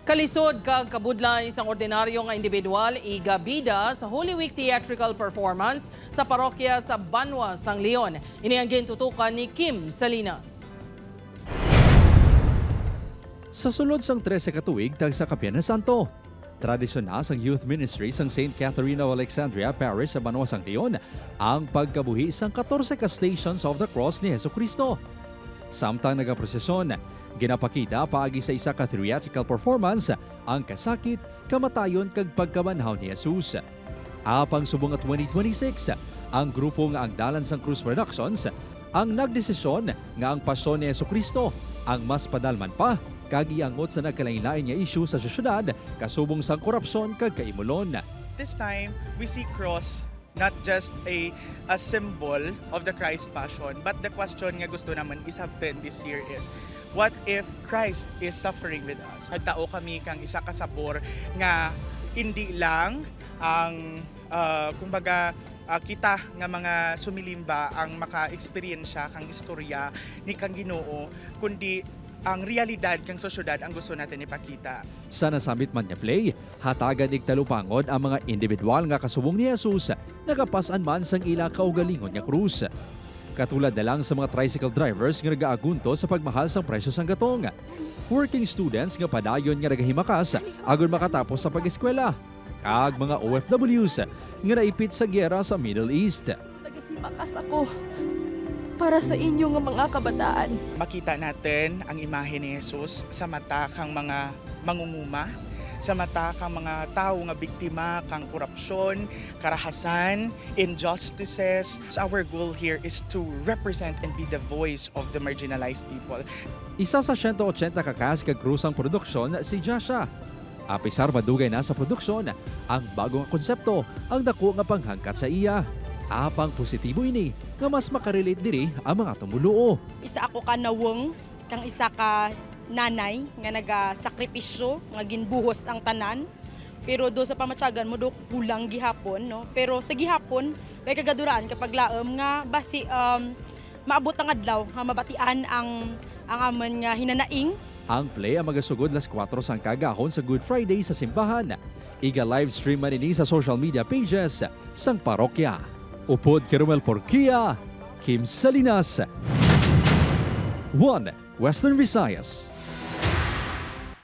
Kalisod kag kabudlay isang ordinaryo nga individual igabida sa Holy Week theatrical performance sa parokya sa Banwa, Sang Leon. Ini ang gintutukan ni Kim Salinas. Sa sulod sang 13 katuig tag sa Kapihan na Santo, tradisyon na sang youth ministry sang St. Catherine of Alexandria Parish sa Banwa, Sang Leon ang pagkabuhi sang 14 ka Stations of the Cross ni Jesucristo. Samtang nagaprosesyon, ginapakita paagi sa isa ka theatrical performance ang kasakit, kamatayon kag pagkabanhaw ni Jesus. Apang subong nga 2026, ang grupo nga ang Dalan sang Cruz Productions ang nagdesisyon nga ang pasyon ni Jesucristo ang mas padalman pa kag iangot sa nagkalain-lain nga issue sa sosyedad kasubong sang korupsyon kag kaimulon. This time, we see cross not just a symbol of the Christ Passion, but the question nga gusto naman isabten this year is, what if Christ is suffering with us? Nagtao kami kang isa ka sabor nga hindi lang ang kita nga mga sumilimba ang maka-experiensya kang istorya ni kang Ginoo, kundi ang realidad kang sosyedad ang gusto natin ipakita. Sa nasamit man niya play, hatagan igtalupangod ang mga individual nga kasubong ni Jesus nagapasan man sang ila kaugalingon niya krus. Katulad na lang sa mga tricycle drivers nga nagaagunto sa pagmahal sang presyo sang gatong. Working students nga padayon nga nagahimakas agon makatapos sa pag-eskwela. Kag mga OFWs nga naipit sa giyera sa Middle East. Nagahimakas ako para sa inyong mga kabataan. Makita natin ang imahe ni Jesus sa mata kang mga mangunguma, sa mata kang mga tao nga biktima kang korupsyon, karahasan, injustices. Our goal here is to represent and be the voice of the marginalized people. Isa sa 180 kakas kag krusang produksyon si Jasha. Apisar madugay na sa produksyon, ang bagong konsepto ang dako nga panghangkat sa iya. Apang positibo ini nga mas makarelate diri ang mga tumuluo. Isa ako ka nawong, kang isa ka nanay nga nagasakripisyo, nga ginbuhos ang tanan. Pero do sa pamatyagan mo do kulang gihapon, no? Pero sa gihapon, may kagaduraan kapag laom nga basi maabot ang adlaw nga mabatian ang amon nga hinanaing. Ang play ang magasugod las 4 sang kagahon sa Good Friday sa simbahan. Iga live stream man ini sa social media pages sang parokya. Upod Kerumel Porquia, Kim Salinas, 1 Western Visayas.